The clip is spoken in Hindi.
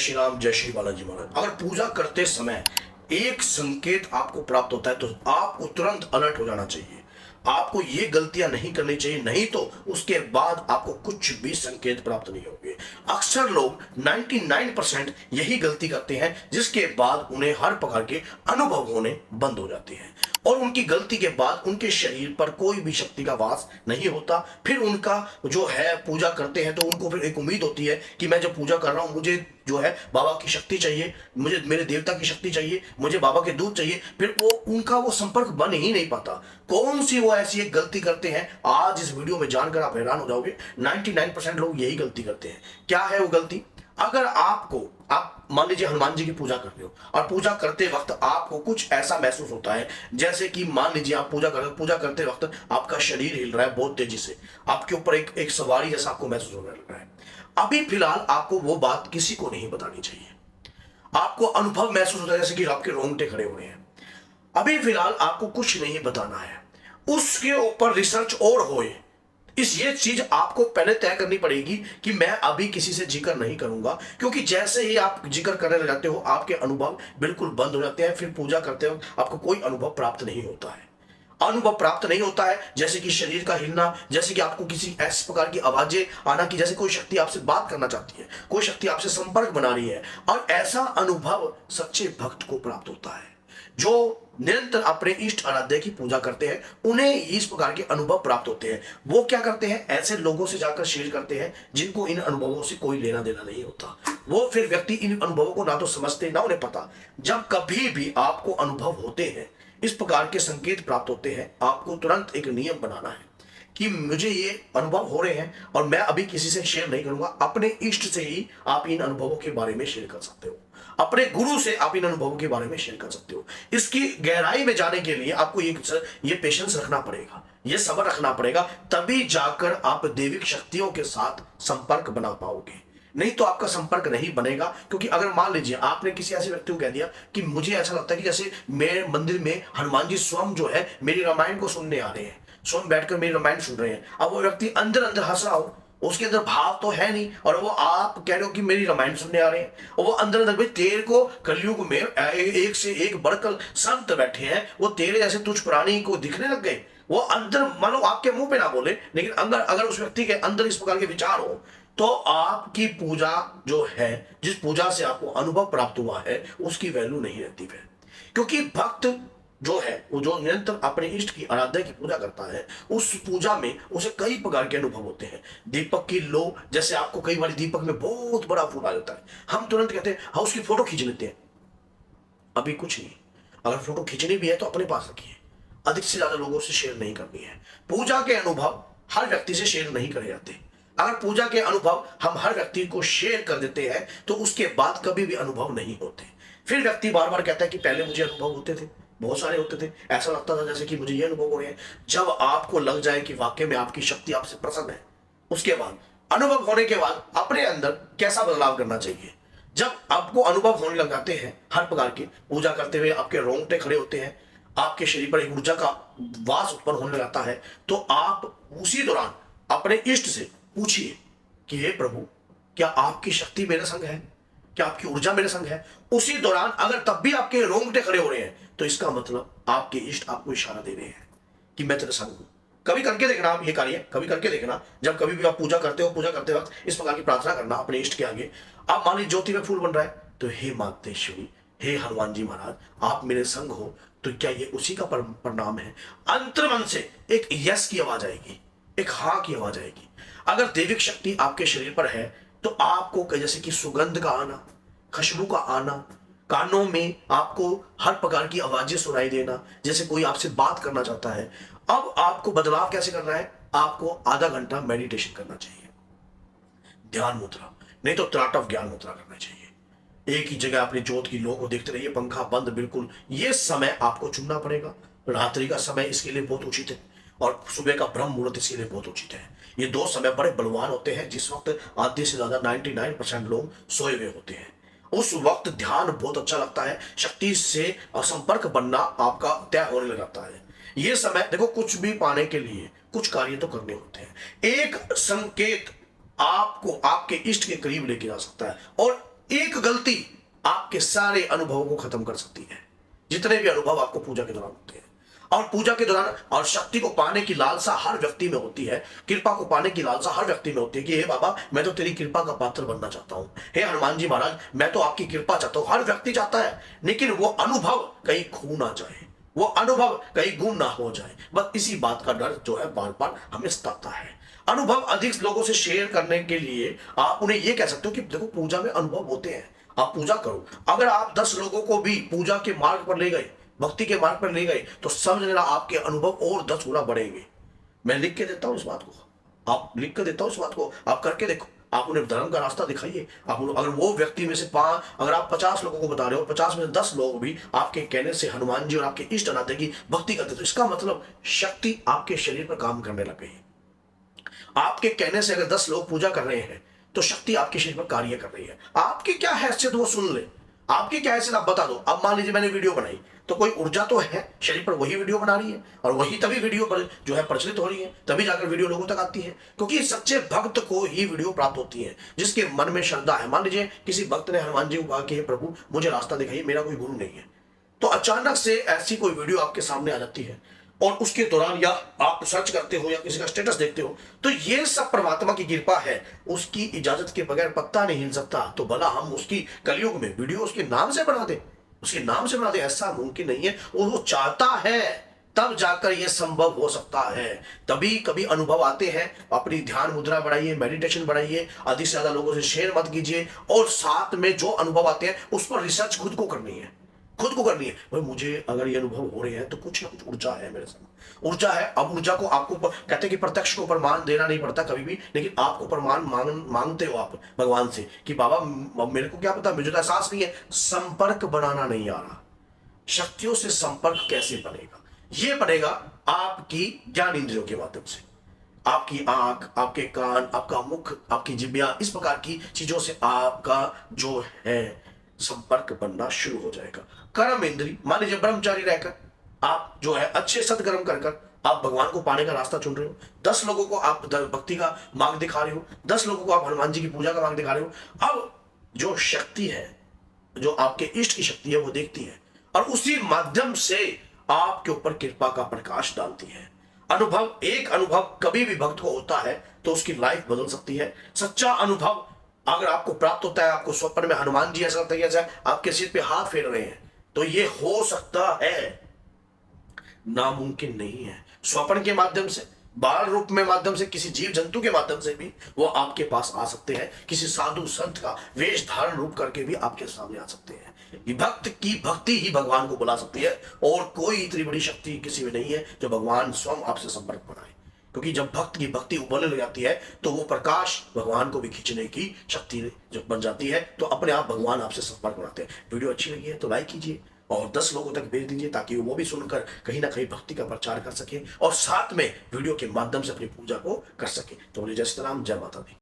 श्री राम, जय श्री बालाजी महाराज। अगर पूजा करते समय एक संकेत आपको प्राप्त होता है तो आपको तुरंत अलर्ट हो जाना चाहिए। आपको ये गलतियां नहीं करनी चाहिए, नहीं तो उसके बाद आपको कुछ भी संकेत प्राप्त नहीं होंगे। अक्सर लोग 99% यही गलती करते हैं, जिसके बाद उन्हें हर प्रकार के अनुभव होने बंद हो जाते हैं और उनकी गलती के बाद उनके शरीर पर कोई भी शक्ति का वास नहीं होता। फिर उनका जो है पूजा करते हैं तो उनको फिर एक उम्मीद होती है कि मैं जब पूजा कर रहा हूं मुझे जो है बाबा की शक्ति चाहिए, मुझे मेरे देवता की शक्ति चाहिए, मुझे बाबा के दूध चाहिए। फिर वो उनका वो संपर्क बन ही नहीं पाता। कौन सी वो ऐसी एक गलती करते हैं, आज इस वीडियो में जानकर आप हैरान हो जाओगे। 99% लोग यही गलती करते हैं। क्या है वो गलती? अगर आप मान लीजिए हनुमान जी की पूजा कर रहे हो और पूजा करते वक्त आपको कुछ ऐसा महसूस होता है, जैसे कि मान लीजिए आप पूजा करते वक्त आपका शरीर हिल रहा है बहुत तेजी से, आपके ऊपर एक सवारी जैसा आपको महसूस होने लग रहा है। अभी फिलहाल आपको वो बात किसी को नहीं बतानी चाहिए। आपको अनुभव महसूस होता है जैसे कि आपके रोंगटे खड़े हो रहे हैं। अभी फिलहाल आपको कुछ नहीं बताना है, उसके ऊपर रिसर्च और होए। ये चीज आपको पहले तय करनी पड़ेगी कि मैं अभी किसी से जिक्र नहीं करूंगा, क्योंकि जैसे ही आप जिक्र करने लग जाते हो आपके अनुभव बिल्कुल बंद हो जाते हैं। फिर पूजा करते वक्त आपको कोई अनुभव प्राप्त नहीं होता है। अनुभव प्राप्त नहीं होता है जैसे कि शरीर का हिलना, जैसे कि आपको किसी ऐसे प्रकार की आवाजें आना कि जैसे कोई शक्ति आपसे बात करना चाहती है, कोई शक्ति आपसे संपर्क बना रही है। और ऐसा अनुभव सच्चे भक्त को प्राप्त होता है जो निरंतर अपने इष्ट आराध्य की पूजा करते हैं। उन्हें इस प्रकार के अनुभव प्राप्त होते हैं। वो क्या करते हैं, ऐसे लोगों से जाकर शेयर करते हैं जिनको इन अनुभवों से कोई लेना देना नहीं होता। वो फिर व्यक्ति इन अनुभवों को ना तो समझते ना उन्हें पता। जब कभी भी आपको अनुभव होते हैं, इस प्रकार के संकेत प्राप्त होते हैं, आपको तुरंत एक नियम बनाना है कि मुझे ये अनुभव हो रहे हैं और मैं अभी किसी से शेयर नहीं करूंगा। अपने इष्ट से ही आप इन अनुभवों के बारे में शेयर कर सकते हो, अपने गुरु से आप इन अनुभवों के बारे में शेयर कर सकते हो। इसकी गहराई में जाने के लिए आपको ये पेशेंस रखना पड़ेगा, ये सब्र रखना पड़ेगा, तभी जाकर आप दैविक शक्तियों के साथ संपर्क बना पाओगे। नहीं तो आपका संपर्क नहीं बनेगा। क्योंकि अगर मान लीजिए आपने किसी ऐसे व्यक्ति को कह दिया कि मुझे ऐसा लगता है कि जैसे मेरे मंदिर में हनुमान जी स्वयं जो है मेरी रामायण को सुनने आ रहे हैं, स्वयं बैठकर मेरी रामायण सुन रहे हैं। अब वो व्यक्ति अंदर अंदर हंस रहा हो, उसके अंदर भाव तो है नहीं, और वो आप कह रहे हो कि मेरी रामायण सुनने आ रहे हैं, और वो अंदर अंदर भाई तेरे को कलयुग में एक से एक बढ़कर संत बैठे हैं, वो तेरे जैसे तुझ प्राणी को दिखने लग गए। वो अंदर मानो आपके मुंह पे ना बोले, लेकिन अंदर अगर उस व्यक्ति के अंदर इस प्रकार के विचार हो तो आपकी पूजा जो है, जिस पूजा से आपको अनुभव प्राप्त हुआ है, उसकी वैल्यू नहीं रहती है। क्योंकि भक्त जो है वो जो निरंतर अपने इष्ट की आराधना की पूजा करता है, उस पूजा में उसे कई प्रकार के अनुभव होते हैं। दीपक की लो, जैसे आपको कई बार दीपक में बहुत बड़ा फूल आ जाता है, हम तुरंत कहते हैं हाँ उसकी फोटो खींच लेते हैं। अभी कुछ नहीं, अगर फोटो खींचनी भी है तो अपने पास रखिए, अधिक से ज्यादा लोगों से शेयर नहीं करनी है। पूजा के अनुभव हर व्यक्ति से शेयर नहीं करे जाते। अगर पूजा के अनुभव हम हर व्यक्ति को शेयर कर देते हैं तो उसके बाद कभी भी अनुभव नहीं होते। फिर व्यक्ति बार बार कहता है कि पहले मुझे अनुभव होते थे, बहुत सारे होते थे, ऐसा लगता था जैसे कि मुझे ये अनुभव हो रहे हैं। जब आपको लग जाए कि वाकई में आपकी शक्ति आपसे प्रसन्न है, उसके बाद अनुभव होने के बाद अपने अंदर कैसा बदलाव करना चाहिए। जब आपको अनुभव होने लग जाते हैं हर प्रकार के, पूजा करते हुए आपके रोंगटे खड़े होते हैं, आपके शरीर पर एक ऊर्जा का वास उत्पन्न होने लगता है, तो आप उसी दौरान अपने इष्ट से पूछिए कि हे प्रभु, क्या आपकी शक्ति मेरे संग है, क्या आपकी ऊर्जा मेरे संग है। उसी दौरान अगर तब भी आपके रोंगटे खड़े हो रहे हैं तो इसका मतलब आपके इष्ट आपको इशारा दे रहे हैं कि मैं तेरे संग हूं। कभी करके देखना आप ये कार्य, कभी करके देखना। जब कभी भी आप पूजा करते हो, पूजा करते वक्त इस प्रकार की प्रार्थना करना अपने इष्ट के आगे। आप मान लीजिए ज्योति में फूल बन रहा है तो हे मातेश्वरी, हे हनुमान जी महाराज, आप मेरे संग हो, तो क्या ये उसी का परिणाम है। अंतर्मन से एक यस की आवाज आएगी, एक हाँ की आवाज आएगी। अगर दैविक शक्ति आपके शरीर पर है तो आपको जैसे कि सुगंध का आना, खुशबू का आना, कानों में आपको हर प्रकार की आवाजें सुनाई देना, जैसे कोई आपसे बात करना चाहता है। अब आपको बदलाव कैसे करना है, आपको आधा घंटा मेडिटेशन करना चाहिए, ध्यान मुद्रा, नहीं तो त्राटव ज्ञान मुद्रा करना चाहिए। एक ही जगह अपनी ज्योत की लो को देखते रहिए, पंखा बंद बिल्कुल। ये समय आपको चुनना पड़ेगा। रात्रि का समय इसके लिए बहुत उचित है और सुबह का ब्रह्म मुहूर्त इसके लिए बहुत उचित है। ये दो समय बड़े बलवान होते हैं, जिस वक्त आधे से ज्यादा 99% लोग सोए हुए होते हैं। उस वक्त ध्यान बहुत अच्छा लगता है, शक्ति से संपर्क बनना आपका तय होने लग जाता है। ये समय देखो, कुछ भी पाने के लिए कुछ कार्य तो करने होते हैं। एक संकेत आपको आपके इष्ट के करीब लेके जा सकता है, और एक गलती आपके सारे अनुभवों को खत्म कर सकती है, जितने भी अनुभव आपको पूजा के दौरान होते हैं। और पूजा के दौरान और शक्ति को पाने की लालसा हर व्यक्ति में होती है, कृपा को पाने की लालसा हर व्यक्ति में होती है कि हे बाबा, मैं तो तेरी कृपा का पात्र बनना चाहता हूं, हे हनुमान जी महाराज, मैं तो आपकी कृपा चाहता हूं। हर व्यक्ति चाहता है, लेकिन वो अनुभव कहीं खो ना जाए, वो अनुभव कहीं गुम ना हो जाए, बस इसी बात का डर जो है बार बार हमें सताता है। अनुभव अधिक लोगों से शेयर करने के लिए आप उन्हें यह कह सकते हो कि देखो, पूजा में अनुभव होते हैं, आप पूजा करो। अगर आप 10 लोगों को भी पूजा के मार्ग पर ले गए, भक्ति के मार्ग पर ले गए, तो समझ लेना आपके अनुभव और 10 गुना बढ़ेंगे। मैं लिख के देता हूं इस बात को, आप लिख के देता हूं इस बात को, आप करके देखो, आप उन्हें धर्म का रास्ता दिखाइए। आप अगर वो व्यक्ति में से अगर आप 50 लोगों को बता रहे हो, 50 में से 10 लोग भी आपके कहने से हनुमान जी और आपके इष्ट नाते की भक्ति करते, तो इसका मतलब शक्ति आपके शरीर पर काम करने लग गई। आपके कहने से अगर 10 लोग पूजा कर रहे हैं, तो शक्ति आपके शरीर पर कार्य कर रही है। आपकी क्या हैसियत वो सुन ले, आपकी क्या हैसियत आप बता दो। अब मान लीजिए मैंने वीडियो बनाई, तो कोई ऊर्जा तो है शरीर पर, वही वीडियो बना रही है, और वही तभी वीडियो पर जो है प्रचलित हो रही है, तभी जाकर वीडियो लोगों तक आती है, क्योंकि सच्चे भक्त को ही वीडियो प्राप्त होती है, जिसके मन में श्रद्धा है। मान लीजिए किसी भक्त ने हनुमान जी को कहा कि प्रभु मुझे रास्ता दिखाइए, मेरा कोई गुरु नहीं है, तो अचानक से ऐसी कोई वीडियो आपके सामने आ जाती है, और उसके दौरान या आप सर्च करते हो या किसी का स्टेटस देखते हो, तो ये सब परमात्मा की कृपा है। उसकी इजाजत के बगैर पत्ता नहीं हिल सकता, तो भला हम उसकी कलयुग में वीडियो उसके नाम से बना दे, उसके नाम से बना दे, ऐसा मुमकिन नहीं है। और वो चाहता है तब जाकर ये संभव हो सकता है। तभी कभी अनुभव आते हैं, अपनी ध्यान मुद्रा बढ़ाइए, मेडिटेशन बढ़ाइए, अधिक से ज्यादा लोगों से शेयर मत कीजिए, और साथ में जो अनुभव आते हैं उस पर रिसर्च खुद को करनी है, खुद को करनी है। भाई मुझे अगर ये अनुभव हो रहे हैं तो कुछ ना कुछ ऊर्जा है मेरे साथ, ऊर्जा है। अब ऊर्जा को आपको कहते हैं कि प्रत्यक्ष को प्रमाण देना नहीं पड़ता कभी भी, लेकिन आपको प्रमाण मांगते हो आप भगवान से कि बाबा मेरे को क्या पता, मुझे तो एहसास नहीं है, संपर्क बनाना नहीं आ रहा। शक्तियों से संपर्क कैसे बनेगा? ये बनेगा आपकी ज्ञान इंद्रियों के माध्यम से, आपकी आंख, आपके कान, आपका मुख, आपकी जिह्वा, इस प्रकार की चीजों से आपका जो है संपर्क बनना शुरू हो जाएगा। कर्म इंद्री, मान लीजिए ब्रह्मचारी रहकर आप जो है अच्छे सत्कर्म कर आप भगवान को पाने का रास्ता चुन रहे हो, 10 लोगों को आप भक्ति का मार्ग दिखा रहे हो, 10 लोगों को आप हनुमान जी की पूजा का मार्ग दिखा रहे हो। अब जो शक्ति है, जो आपके इष्ट की शक्ति है, वो देखती है और उसी माध्यम से आपके ऊपर कृपा का प्रकाश डालती है। अनुभव, एक अनुभव कभी भी भक्त को होता है तो उसकी लाइफ बदल सकती है। सच्चा अनुभव अगर आपको प्राप्त होता है, आपको स्वप्न में हनुमान जी ऐसा लगता है जैसे आपके सिर पे हाथ फेर रहे हैं, तो ये हो सकता है, नामुमकिन नहीं है। स्वप्न के माध्यम से, बाल रूप में माध्यम से, किसी जीव जंतु के माध्यम से भी वो आपके पास आ सकते हैं, किसी साधु संत का वेश धारण रूप करके भी आपके सामने आ सकते हैं। भक्त की भक्ति ही भगवान को बुला सकती है, और कोई इतनी बड़ी शक्ति किसी में नहीं है जो भगवान स्वयं आपसे संपर्क बनाए। क्योंकि जब भक्त की भक्ति उबलने लग जाती है तो वो प्रकाश भगवान को भी खींचने की शक्ति जब बन जाती है, तो अपने आप भगवान आपसे संपर्क बनाते हैं। वीडियो अच्छी लगी है तो लाइक कीजिए और 10 लोगों तक भेज दीजिए, ताकि वो भी सुनकर कहीं ना कहीं भक्ति का प्रचार कर सके और साथ में वीडियो के माध्यम से अपनी पूजा को कर सके। तो बोलिए जय श्री राम, जय माता दी।